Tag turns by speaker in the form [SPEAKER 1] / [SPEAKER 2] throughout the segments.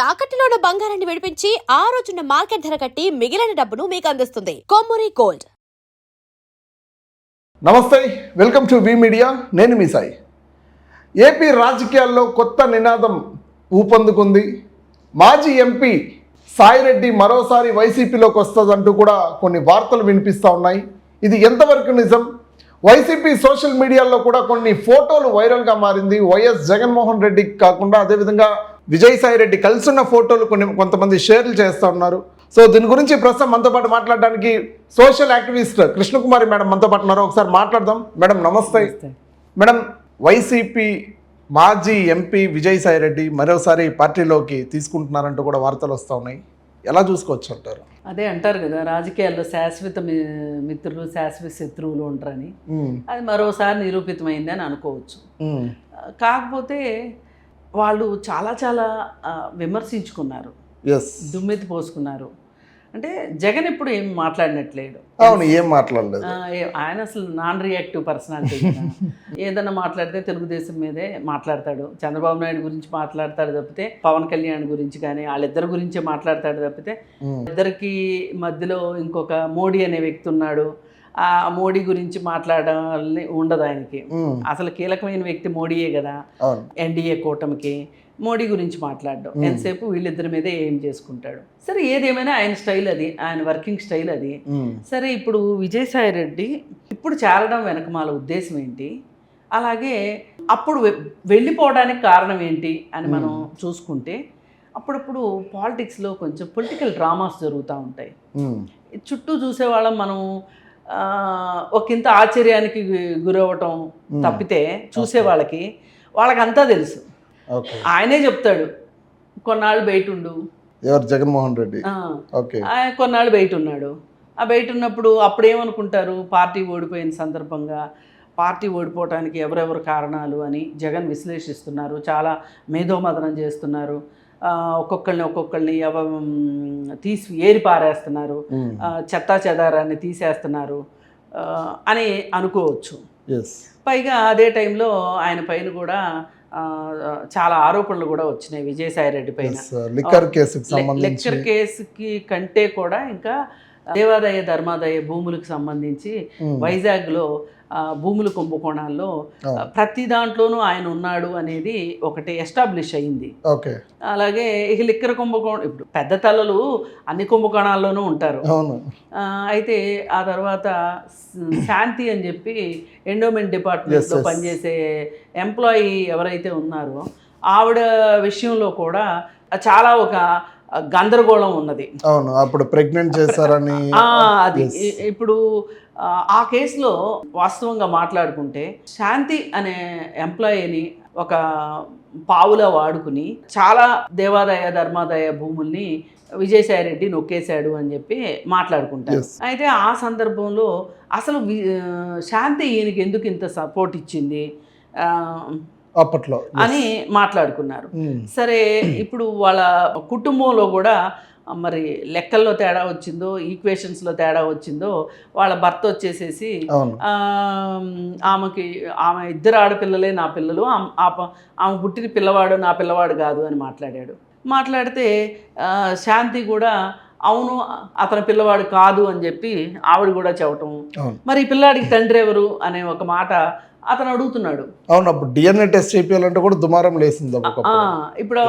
[SPEAKER 1] తాకట్టులో ఉన్న బంగారాన్ని విడిపించి ఆ రోజున్న మార్కెట్ ధర కట్టి మిగిలిన డబ్బును మీకు అందిస్తుంది కొమ్మూరి గోల్డ్.
[SPEAKER 2] నమస్తే, వెల్కమ్ టు వి మీడియా. నేను మీ సాయి. ఏపీ రాజకీయాల్లో కొత్త నినాదం ఊపందుకుంది. మాజీ ఎంపీ సాయిరెడ్డి మరోసారి వైసీపీలోకి వస్తుందంటూ కూడా కొన్ని వార్తలు వినిపిస్తూ ఉన్నాయి. ఇది ఎంతవరకు నిజం? వైసీపీ సోషల్ మీడియాలో కూడా కొన్ని ఫోటోలు వైరల్గా మారింది. వైఎస్ జగన్మోహన్ రెడ్డికి కాకుండా అదేవిధంగా విజయసాయిరెడ్డి కలిసి ఉన్న ఫోటోలు కొంతమంది షేర్లు చేస్తూ ఉన్నారు. సో దీని గురించి ప్రస్తుతం మనతో పాటు మాట్లాడడానికి సోషల్ యాక్టివిస్ట్ కృష్ణకుమారి మేడం మనతో పాటు ఉన్నారు. ఒకసారి మాట్లాడదాం. మేడం నమస్తే. మేడం, వైసీపీ మాజీ ఎంపీ విజయసాయిరెడ్డి మరోసారి పార్టీలోకి తీసుకుంటున్నారంటూ కూడా వార్తలు వస్తూ ఉన్నాయి. ఎలా చూసుకోవచ్చు అంటారు?
[SPEAKER 3] అదే అంటారు కదా, రాజకీయాల్లో శాశ్వత మిత్రులు శాశ్వత శత్రువులు ఉంటారని. అది మరోసారి నిరూపితమైంది అని అనుకోవచ్చు. కాకపోతే వాళ్ళు చాలా చాలా విమర్శించుకున్నారు, దుమ్మెత్తి పోసుకున్నారు. అంటే జగన్ ఇప్పుడు ఏం మాట్లాడినట్లేడు.
[SPEAKER 2] అవును, ఏం మాట్లాడలేదు
[SPEAKER 3] ఆయన. అసలు నాన్ రియాక్టివ్ పర్సనాలిటీ. ఏదన్నా మాట్లాడితే తెలుగుదేశం మీదే మాట్లాడతాడు, చంద్రబాబు నాయుడు గురించి మాట్లాడతాడు తప్పితే పవన్ కళ్యాణ్ గురించి కానీ వాళ్ళిద్దరి గురించే మాట్లాడతాడు తప్పితే ఇద్దరికి మధ్యలో ఇంకొక మోడీ అనే వ్యక్తి ఉన్నాడు, ఆ మోడీ గురించి మాట్లాడాలని ఉండదు ఆయనకి. అసలు కీలకమైన వ్యక్తి మోడీయే కదా ఎన్డీఏ కూటమికి. మోడీ గురించి మాట్లాడడం ఎంతసేపు వీళ్ళిద్దరి మీదే ఏం చేసుకుంటాడు. సరే, ఏదేమైనా ఆయన స్టైల్ అది, ఆయన వర్కింగ్ స్టైల్ అది. సరే, ఇప్పుడు విజయసాయిరెడ్డి ఇప్పుడు చేరడం వెనకమాల ఉద్దేశం ఏంటి, అలాగే అప్పుడు వెళ్ళిపోవడానికి కారణం ఏంటి అని మనం చూసుకుంటే అప్పుడప్పుడు పాలిటిక్స్లో కొంచెం పొలిటికల్ డ్రామాస్ జరుగుతూ ఉంటాయి. చుట్టూ చూసేవాళ్ళం మనం ఒకంత ఆశ్చర్యానికి గురవటం తప్పితే చూసే వాళ్ళకంతా తెలుసు. ఆయనే చెప్తాడు, కొన్నాళ్ళు బయట ఉండు.
[SPEAKER 2] ఎవరు? జగన్మోహన్ రెడ్డి.
[SPEAKER 3] కొన్నాళ్ళు బయట ఉన్నాడు. ఆ బయట ఉన్నప్పుడు అప్పుడేమనుకుంటారు, పార్టీ ఓడిపోయిన సందర్భంగా పార్టీ ఓడిపోవడానికి ఎవరెవరు కారణాలు అని జగన్ విశ్లేషిస్తున్నారు, చాలా మేధోమదనం చేస్తున్నారు. ఒక్కొక్కళ్ళని తీసి ఏరి పారేస్తున్నారు, చెత్తా చెదారాన్ని తీసేస్తున్నారు అని అనుకోవచ్చు. పైగా అదే టైంలో ఆయన పైన కూడా చాలా ఆరోపణలు కూడా వచ్చినాయి విజయసాయిరెడ్డి పైన. లిక్కర్ కేసుకి కంటే కూడా ఇంకా దేవాదాయ ధర్మాదాయ భూములకు సంబంధించి వైజాగ్లో భూముల కుంభకోణాల్లో ప్రతి దాంట్లోనూ ఆయన ఉన్నాడు అనేది ఒకటి ఎస్టాబ్లిష్ అయింది. అలాగే ఇక లిక్కర్ కుంభకోణం, ఇప్పుడు పెద్ద తలలు అన్ని కుంభకోణాల్లోనూ ఉంటారు. అయితే ఆ తర్వాత శాంతి అని చెప్పి ఎండోమెంట్ డిపార్ట్మెంట్లో పనిచేసే ఎంప్లాయీ ఎవరైతే ఉన్నారో ఆవిడ విషయంలో కూడా చాలా ఒక గందరగోళం ఉన్నది.
[SPEAKER 2] అవును, అప్పుడు ప్రెగ్నెంట్ చేశారని.
[SPEAKER 3] అది ఇప్పుడు ఆ కేసులో వాస్తవంగా మాట్లాడుకుంటే శాంతి అనే ఎంప్లాయీని ఒక పావులా వాడుకుని చాలా దేవాదాయ ధర్మాదాయ భూముల్ని విజయసాయిరెడ్డి నొక్కేశాడు అని చెప్పి మాట్లాడుకుంటారు. అయితే ఆ సందర్భంలో అసలు శాంతి ఈయనకి ఎందుకు ఇంత సపోర్ట్ ఇచ్చింది
[SPEAKER 2] అప్పట్లో
[SPEAKER 3] అని మాట్లాడుకున్నారు. సరే, ఇప్పుడు వాళ్ళ కుటుంబంలో కూడా మరి లెక్కల్లో తేడా వచ్చిందో ఈక్వేషన్స్లో తేడా వచ్చిందో వాళ్ళ భర్త వచ్చేసేసి ఆమె ఇద్దరు ఆడపిల్లలే నా పిల్లలు, ఆమె పుట్టిన పిల్లవాడు నా పిల్లవాడు కాదు అని మాట్లాడితే శాంతి కూడా అవును అతని పిల్లవాడు కాదు అని చెప్పి ఆవిడ కూడా చెప్పటం. మరి ఈ పిల్లాడికి తండ్రి ఎవరు అనే ఒక మాట అతను అడుగుతున్నాడు.
[SPEAKER 2] అవును, అప్పుడు డిఎన్ఏ టెస్ట్ చేయాలంటే కూడా దుమారం లేసింది.
[SPEAKER 3] ఇప్పుడు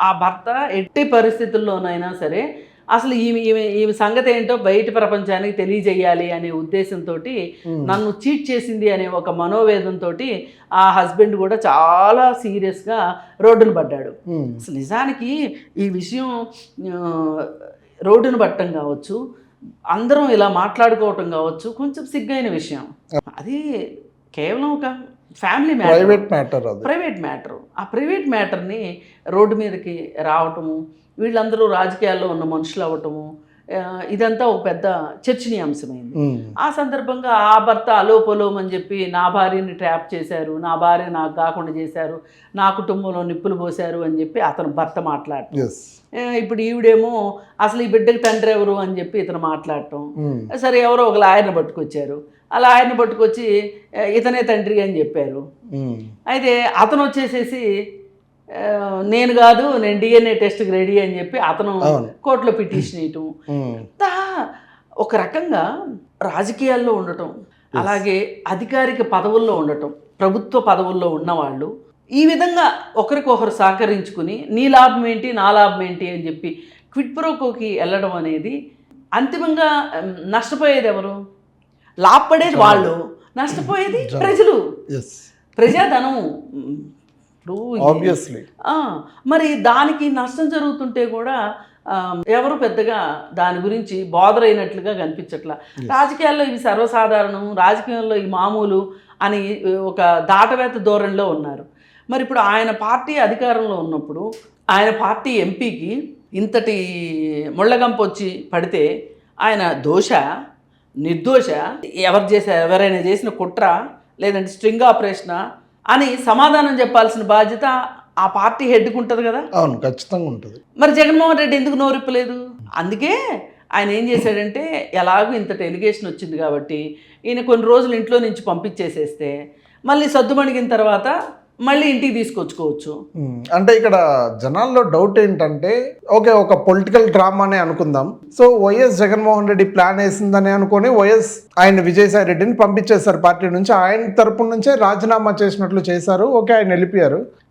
[SPEAKER 3] ఆ భర్త ఎట్టి పరిస్థితుల్లోనైనా సరే అసలు ఈమె సంగతి ఏంటో బయట ప్రపంచానికి తెలియజేయాలి అనే ఉద్దేశంతో నన్ను చీట్ చేసింది అనే ఒక మనోవేదంతో ఆ హస్బెండ్ కూడా చాలా సీరియస్గా రోడ్డును పడ్డాడు. అసలు నిజానికి ఈ విషయం రోడ్డును పట్టడం కావచ్చు, అందరం ఇలా మాట్లాడుకోవటం కావచ్చు, కొంచెం సిగ్గైన విషయం. అది కేవలం ఒక ఫ్యామిలీ మ్యాటర్, ప్రైవేట్ మ్యాటర్. ఆ ప్రైవేట్ మ్యాటర్ని రోడ్డు మీదకి రావటము, వీళ్ళందరూ రాజకీయాల్లో ఉన్న మనుషులు అవ్వటము, ఇదంతా ఒక పెద్ద చర్చనీయాంశమైంది. ఆ సందర్భంగా ఆ భర్త అలోపలోం అని చెప్పి నా భార్యని ట్రాప్ చేశారు, నా భార్య నాకు కాకుండా చేశారు, నా కుటుంబంలో నిప్పులు పోశారు అని చెప్పి అతను భర్త మాట్లాడటం. ఇప్పుడు ఈవిడేమో అసలు ఈ బిడ్డకి తండ్రి ఎవరు అని చెప్పి ఇతను మాట్లాడటం. సరే, ఎవరో ఒక లాయర్ని పట్టుకొచ్చారు, అలా ఆయన్ని పట్టుకొచ్చి ఇతనే తండ్రి అని చెప్పారు. అయితే అతను వచ్చేసేసి నేను కాదు, నేను డిఎన్ఏ టెస్ట్కి రెడీ అని చెప్పి అతను
[SPEAKER 2] అవును.
[SPEAKER 3] కోర్టులో పిటిషన్ వేయటం.
[SPEAKER 2] ఉమ్.
[SPEAKER 3] అంతా ఒక రకంగా రాజకీయాల్లో ఉండటం, అలాగే అధికారిక పదవుల్లో ఉండటం, ప్రభుత్వ పదవుల్లో ఉన్నవాళ్ళు ఈ విధంగా ఒకరికొకరు సహకరించుకుని నీ లాభం ఏంటి నా లాభం ఏంటి అని చెప్పి క్విడ్ ప్రోకోకి వెళ్ళడం అనేది అంతిమంగా నష్టపోయేది ఎవరు? లాభపడేది వాళ్ళు, నష్టపోయేది ప్రజలు,
[SPEAKER 2] ఎస్
[SPEAKER 3] ప్రజాధనం. ఇప్పుడు
[SPEAKER 2] ఆబ్వియస్లీ.
[SPEAKER 3] మరి దానికి నష్టం జరుగుతుంటే కూడా ఎవరు పెద్దగా దాని గురించి బాదర్ అయినట్లుగా కనిపించట్లా. రాజకీయాల్లో ఇవి సర్వసాధారణం, రాజకీయాల్లో ఈ మామూలు అని ఒక దాటవేత ధోరణిలో ఉన్నారు. మరి ఇప్పుడు ఆయన పార్టీ అధికారంలో ఉన్నప్పుడు ఆయన పార్టీ ఎంపీకి ఇంతటి ముళ్ళగంప వచ్చి పడితే ఆయన దోష నిర్దోష, ఎవరైనా చేసిన కుట్ర లేదంటే స్ట్రింగ్ ఆపరేషనా అని సమాధానం చెప్పాల్సిన బాధ్యత ఆ పార్టీ హెడ్కి ఉంటుంది కదా.
[SPEAKER 2] అవును, ఖచ్చితంగా ఉంటుంది.
[SPEAKER 3] మరి జగన్మోహన్ రెడ్డి ఎందుకు నోరిప్పలేదు? అందుకే ఆయన ఏం చేశాడంటే, ఎలాగో ఇంతటి ఎలిగేషన్ వచ్చింది కాబట్టి ఈయన కొన్ని రోజులు ఇంట్లో నుంచి పంపించేసేస్తే మళ్ళీ సద్దుమణిగిన తర్వాత మళ్ళీ ఇంటికి తీసుకొచ్చుకోవచ్చు.
[SPEAKER 2] అంటే ఇక్కడ జనాల్లో డౌట్ ఏంటంటే, ఓకే ఒక పొలిటికల్ డ్రామానే అనుకుందాం. So YS Jaganmohan Reddy plan వేసిందని అనుకొని వైఎస్ ఆయన విజయసాయి రెడ్డిని పంపించేశారు పార్టీ నుంచి. ఆయన తరపు నుంచే రాజీనామా చేసినట్లు చేశారు. ఓకే, ఆయన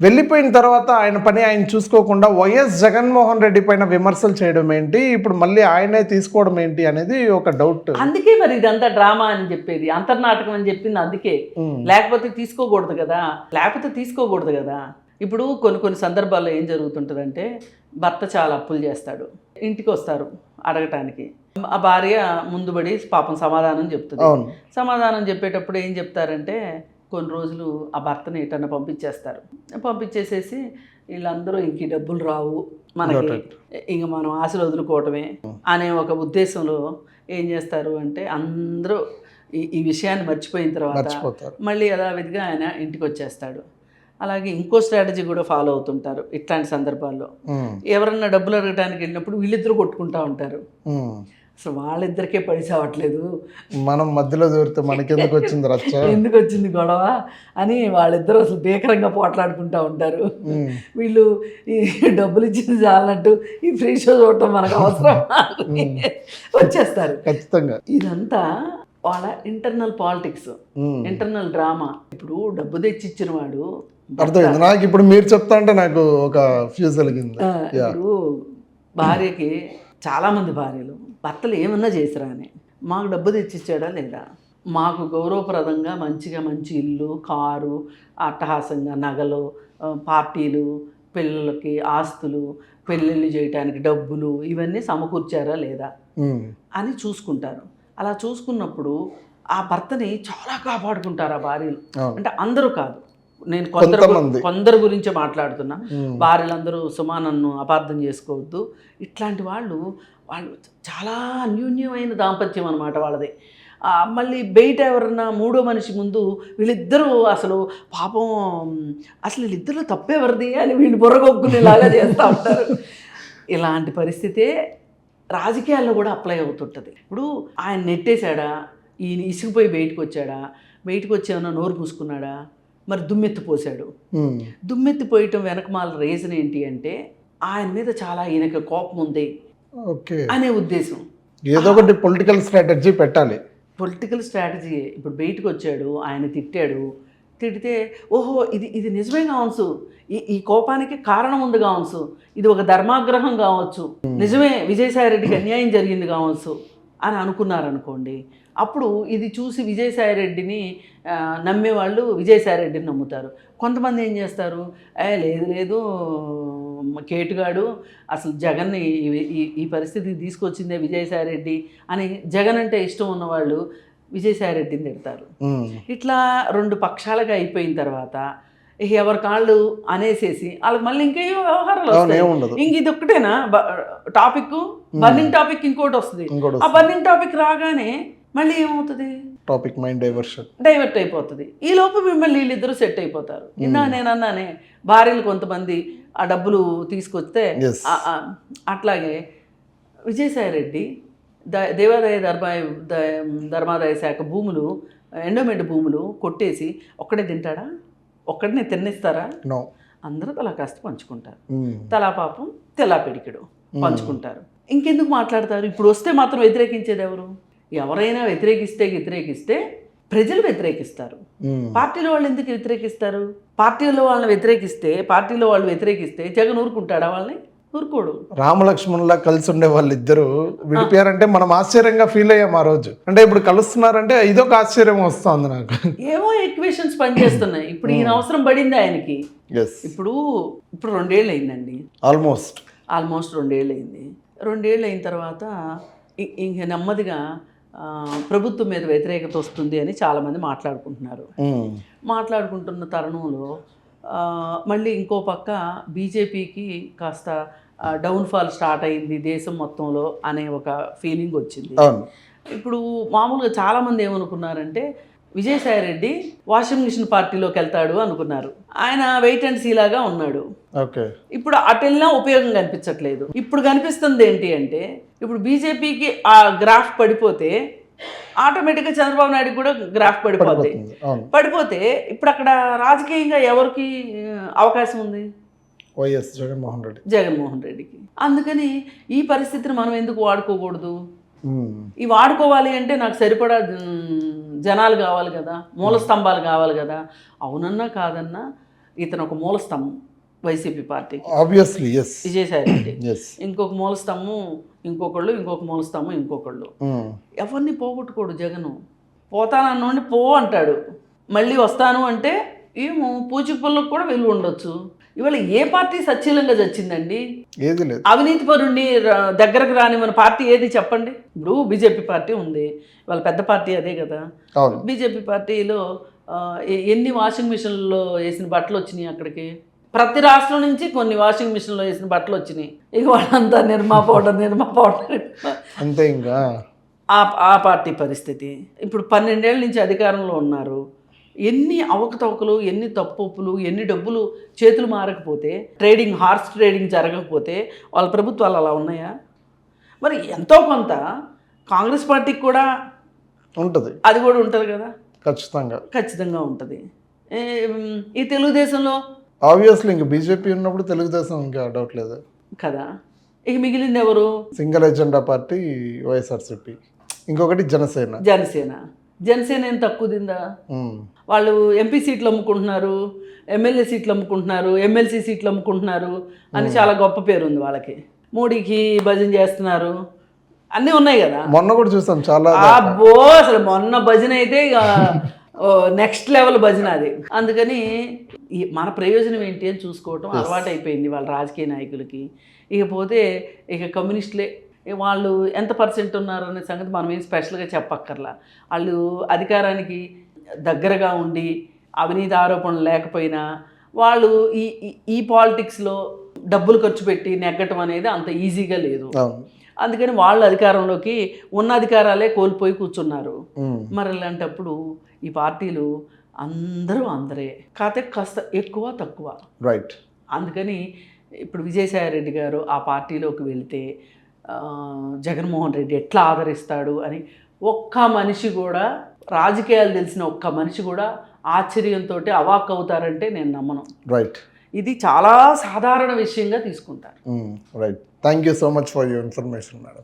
[SPEAKER 2] వెళ్ళిపోయిన తర్వాత ఆయన పని ఆయన చూసుకోకుండా వైఎస్ జగన్మోహన్ రెడ్డి పైన విమర్శలు చేయడం ఏంటి, ఇప్పుడు మళ్ళీ ఆయనే తీసుకోవడం ఏంటి అనేది ఒక డౌట్.
[SPEAKER 3] అందుకే మరి ఇదంతా డ్రామా అని చెప్పేది, అంతర్నాటకం అని చెప్పింది అందుకే. లేకపోతే తీసుకోకూడదు కదా. ఇప్పుడు కొన్ని సందర్భాల్లో ఏం జరుగుతుంటుందంటే, భర్త చాలా అప్పులు చేస్తాడు, ఇంటికి వస్తారు అడగటానికి, ఆ భార్య ముందుబడి పాపం సమాధానం చెప్తుంది. సమాధానం చెప్పేటప్పుడు ఏం చెప్తారంటే, కొన్ని రోజులు ఆ భర్తని ఎటన్నా పంపించేసేసి వీళ్ళందరూ ఇంక డబ్బులు రావు మనకి, ఇంక మనం ఆశలు వదులుకోవటమే అనే ఒక ఉద్దేశంలో ఏం చేస్తారు అంటే, అందరూ ఈ విషయాన్ని మర్చిపోయిన తర్వాత మళ్ళీ యథావిధిగా ఆయన ఇంటికి వచ్చేస్తాడు. అలాగే ఇంకో స్ట్రాటజీ కూడా ఫాలో అవుతుంటారు ఇట్లాంటి సందర్భాల్లో. ఎవరన్నా డబ్బులు అడగడానికి వెళ్ళినప్పుడు వీళ్ళిద్దరూ కొట్టుకుంటా ఉంటారు. అసలు వాళ్ళిద్దరికే పడి చావట్లేదు,
[SPEAKER 2] మనం మధ్యలో దూరితే మనకెందుకు వచ్చింది రచ్చ,
[SPEAKER 3] ఎందుకు వచ్చింది గొడవ అని వాళ్ళిద్దరూ అసలు భీకరంగా పోట్లాడుకుంటూ ఉంటారు. వీళ్ళు ఈ డబ్బులు ఇచ్చింది చాలన్నట్టు ఈ ఫ్రీ షో చూడటం మనకు అవసరం వచ్చేస్తారు ఖచ్చితంగా. ఇదంతా వాళ్ళ ఇంటర్నల్ పాలిటిక్స్, ఇంటర్నల్ డ్రామా. ఇప్పుడు డబ్బు తెచ్చిచ్చిన వాడు
[SPEAKER 2] అర్థమైంది నాకు. ఇప్పుడు మీరు చెప్తా అంటే నాకు ఒక ఫ్యూజ్ కలిగింది.
[SPEAKER 3] ఇప్పుడు భార్యకి చాలామంది భార్యలు భర్తలు ఏమన్నా చేసిరా అని, మాకు డబ్బు తెచ్చిచ్చాడా లేదా, మాకు గౌరవప్రదంగా మంచి ఇల్లు, కారు, అట్టహాసంగా నగలు, పార్టీలు, పిల్లలకి ఆస్తులు, పెళ్ళిళ్ళు చేయటానికి డబ్బులు ఇవన్నీ సమకూర్చారా లేదా అని చూసుకుంటారు. అలా చూసుకున్నప్పుడు ఆ భర్తని చాలా కాపాడుకుంటారు ఆ భార్యలు. అంటే అందరూ కాదు, నేను కొందరు గురించే మాట్లాడుతున్నా. భార్యలందరూ సుమా నన్ను అపార్థం చేసుకోవద్దు. ఇట్లాంటి వాళ్ళు చాలా అన్యోన్యమైన దాంపత్యం అన్నమాట వాళ్ళది. మళ్ళీ బయట ఎవరన్నా మూడో మనిషి ముందు వీళ్ళిద్దరూ అసలు పాపం అసలు వీళ్ళిద్దరూ తప్పేవరిది అని వీళ్ళు బుర్రగొక్కునేలాగా చేస్తూ ఉంటారు. ఇలాంటి పరిస్థితే రాజకీయాల్లో కూడా అప్లై అవుతుంటుంది. ఇప్పుడు ఆయన నెట్టేశాడా, ఈయన ఇసుకుపోయి బయటకు వచ్చేమన్నా నోరు పూసుకున్నాడా, మరి దుమ్మెత్తిపోసాడు. దుమ్మెత్తిపోయటం వెనకమాల రీజన్ ఏంటి అంటే, ఆయన మీద చాలా ఈయనకి కోపం ఉంది అనే ఉద్దేశం.
[SPEAKER 2] ఏదో ఒకటి పొలిటికల్ స్ట్రాటజీ పెట్టాలి.
[SPEAKER 3] Political strategy. ఇప్పుడు బయటకు వచ్చాడు, ఆయన తిడితే ఓహో ఇది నిజమే కావచ్చు, ఈ కోపానికి కారణం ఉంది కావచ్చు, ఇది ఒక ధర్మాగ్రహం కావచ్చు, నిజమే విజయసాయి రెడ్డికి అన్యాయం జరిగింది కావచ్చు అని అనుకున్నారనుకోండి. అప్పుడు ఇది చూసి విజయసాయి రెడ్డిని నమ్మేవాళ్ళు విజయసాయి రెడ్డిని నమ్ముతారు. కొంతమంది ఏం చేస్తారు, లేదు కేటుగాడు అసలు జగన్ని ఈ పరిస్థితికి తీసుకొచ్చిందే విజయసాయి రెడ్డి అని జగన్ అంటే ఇష్టం ఉన్నవాళ్ళు విజయసాయి రెడ్డిని తిడతారు. ఇట్లా రెండు పక్షాలుగా అయిపోయిన తర్వాత ఎవరి కాళ్ళు అనేసేసి వాళ్ళకి మళ్ళీ ఇంకేయో వ్యవహారాలు వస్తాయి. ఇంక ఇది ఒక్కటేనా టాపిక్, బర్నింగ్ టాపిక్ ఇంకోటి వస్తుంది. ఆ బర్నింగ్ టాపిక్ రాగానే మళ్ళీ ఏమవుతుంది,
[SPEAKER 2] టాపిక్ మైండ్
[SPEAKER 3] డైవర్ట్ అయిపోతుంది. ఈ లోపు మిమ్మల్ని వీళ్ళిద్దరూ సెట్ అయిపోతారు. నేను అన్నానే భార్యలు కొంతమంది ఆ డబ్బులు తీసుకొస్తే, అట్లాగే విజయసాయి రెడ్డి దేవాదాయ ధర్మాదాయ శాఖ భూములు, ఎండోమెంట్ భూములు కొట్టేసి ఒక్కడే తింటాడా, ఒక్కడనే తిన్నిస్తారా? అందరూ తలా కాస్త పంచుకుంటారు. తలా పాపం తెలా పిడికిడు పంచుకుంటారు. ఇంకెందుకు మాట్లాడతారు? ఇప్పుడు వస్తే మాత్రం వ్యతిరేకించేది ఎవరు? ఎవరైనా వ్యతిరేకిస్తే ప్రజలు వ్యతిరేకిస్తారు. పార్టీలో వాళ్ళు ఎందుకు వ్యతిరేకిస్తారు? పార్టీలో వాళ్ళు వ్యతిరేకిస్తే జగన్ ఊరుకుంటాడా? వాళ్ళని ఊరుకోడు.
[SPEAKER 2] రామలక్ష్మణులా కలిసి ఉండే వాళ్ళిద్దరూ విడిపోయారంటే మనం ఆశ్చర్యంగా ఫీల్ అయ్యాం ఆ రోజు. అంటే ఇప్పుడు కలుస్తున్నారంటే ఇదొక ఆశ్చర్యం వస్తుంది నాకు.
[SPEAKER 3] ఏమో ఈక్వేషన్స్ పనిచేస్తున్నాయి. ఇప్పుడు ఈయన అవసరం పడింది ఆయనకి. ఇప్పుడు 2 ఏళ్ళు అయిందండి. ఆల్మోస్ట్ 2 ఏళ్ళు అయింది. 2 ఏళ్ళు అయిన తర్వాత ఇంక నెమ్మదిగా ప్రభుత్వం మీద వ్యతిరేకత వస్తుంది అని చాలామంది మాట్లాడుకుంటున్న తరుణంలో మళ్ళీ ఇంకో పక్క బీజేపీకి కాస్త డౌన్ఫాల్ స్టార్ట్ అయింది దేశం మొత్తంలో అనే ఒక ఫీలింగ్ వచ్చింది. ఇప్పుడు మామూలుగా చాలామంది ఏమనుకున్నారంటే విజయసాయి రెడ్డి వాషింగ్ మిషన్ పార్టీలోకి వెళ్తాడు అనుకున్నారు. ఆయన వెయిట్ అండ్ సీ లాగా ఉన్నాడు. ఇప్పుడు అటు వెళ్ళినా ఉపయోగం కనిపించట్లేదు. ఇప్పుడు కనిపిస్తుంది ఏంటి అంటే, ఇప్పుడు బీజేపీకి ఆ గ్రాఫ్ పడిపోతే ఆటోమేటిక్గా చంద్రబాబు నాయుడు కూడా గ్రాఫ్ పడిపోతే ఇప్పుడు అక్కడ రాజకీయంగా ఎవరికి అవకాశం ఉంది?
[SPEAKER 2] వైఎస్
[SPEAKER 3] జగన్మోహన్ రెడ్డికి. అందుకని ఈ పరిస్థితిని మనం ఎందుకు వాడుకోకూడదు? ఈ వాడుకోవాలి అంటే నాకు సరిపడా జనాలు కావాలి కదా, మూల స్తంభాలు కావాలి కదా. అవునన్నా కాదన్నా ఇతను ఒక మూల స్తంభం వైసీపీ పార్టీకి.
[SPEAKER 2] Obviously yes.
[SPEAKER 3] విజయసాయి రెడ్డి ఇంకొక మూల స్తంభం, ఇంకొక మూల స్తంభం, ఇంకొకళ్ళు. ఎవరిని పోగొట్టుకోడు జగను. పోతానన్నోడిని పో అంటాడు, మళ్ళీ వస్తాను అంటే ఏమో పూచిక పుల్లకు కూడా విలువ ఉండొచ్చు. ఇవాళ ఏ పార్టీ సచ్చీలంగా చచ్చిందండి?
[SPEAKER 2] ఏది లేదు.
[SPEAKER 3] అవినీతి పరుణ్ణి దగ్గరకు రాని మన పార్టీ ఏది చెప్పండి? ఇప్పుడు బీజేపీ పార్టీ ఉంది, వాళ్ళ పెద్ద పార్టీ అదే కదా. బీజేపీ పార్టీలో ఎన్ని వాషింగ్ మిషన్లో వేసిన బట్టలు వచ్చినాయి అక్కడికి? ప్రతి రాష్ట్రం నుంచి కొన్ని వాషింగ్ మిషన్లో వేసిన బట్టలు వచ్చినాయి. ఇక వాళ్ళంతా నిర్మా పౌడర్
[SPEAKER 2] అంతే. ఇంకా
[SPEAKER 3] ఆ పార్టీ పరిస్థితి. ఇప్పుడు 12 ఏళ్ళ నుంచి అధికారంలో ఉన్నారు. ఎన్ని అవకతవకలు, ఎన్ని తప్పులు, ఎన్ని డబ్బులు చేతులు మారకపోతే, హార్స్ ట్రేడింగ్ జరగకపోతే వాళ్ళ ప్రభుత్వాలు అలా ఉన్నాయా? మరి ఎంతో కొంత కాంగ్రెస్ పార్టీకి కూడా
[SPEAKER 2] ఉంటుంది,
[SPEAKER 3] అది కూడా ఉంటుంది కదా. ఖచ్చితంగా ఉంటుంది. ఈ తెలుగుదేశంలో
[SPEAKER 2] ఆబ్వియస్లీ ఇంక బీజేపీ ఉన్నప్పుడు తెలుగుదేశం ఇంకా డౌట్ లేదు
[SPEAKER 3] కదా. ఇక మిగిలింది ఎవరు?
[SPEAKER 2] సింగిల్ ఎజెండా పార్టీ వైఎస్ఆర్సీపీ, ఇంకొకటి
[SPEAKER 3] జనసేన ఏం తక్కువ తిందా? వాళ్ళు ఎంపీ సీట్లు అమ్ముకుంటున్నారు, ఎమ్మెల్యే సీట్లు అమ్ముకుంటున్నారు, ఎమ్మెల్సీ సీట్లు అమ్ముకుంటున్నారు అని చాలా గొప్ప పేరు ఉంది వాళ్ళకి. మోడీకి భజన చేస్తున్నారు, అన్నీ ఉన్నాయి కదా.
[SPEAKER 2] మొన్న కూడా చూసాం చాలా.
[SPEAKER 3] అబ్బో అసలు మొన్న భజన అయితే ఇక నెక్స్ట్ లెవెల్ భజన అది. అందుకని మన ప్రయోజనం ఏంటి అని చూసుకోవటం అలవాటు అయిపోయింది వాళ్ళ రాజకీయ నాయకులకి. ఇకపోతే ఇక కమ్యూనిస్టులే వాళ్ళు ఎంత పర్సెంట్ ఉన్నారు అనే సంగతి మనం ఏం స్పెషల్గా చెప్పక్కర్లా. వాళ్ళు అధికారానికి దగ్గరగా ఉండి అవినీతి ఆరోపణలు లేకపోయినా వాళ్ళు ఈ పాలిటిక్స్లో డబ్బులు ఖర్చు పెట్టి నెగ్గటం అనేది అంత ఈజీగా లేదు. అందుకని వాళ్ళు అధికారంలోకి ఉన్న అధికారాలే కోల్పోయి కూర్చున్నారు. మరి అలాంటప్పుడు ఈ పార్టీలు అందరే కాకపోతే కాస్త ఎక్కువ తక్కువ. అందుకని ఇప్పుడు విజయసాయి రెడ్డి గారు ఆ పార్టీలోకి వెళ్తే జగన్మోహన్ రెడ్డి ఎట్లా ఆదరిస్తాడు అని ఒక్క మనిషి కూడా, రాజకీయాలు తెలిసిన ఒక్క మనిషి కూడా ఆశ్చర్యంతో అవాక్ అవుతారంటే నేను నమ్మను. ఇది చాలా సాధారణ విషయంగా తీసుకుంటారు.
[SPEAKER 2] Thank you so much for your information madam.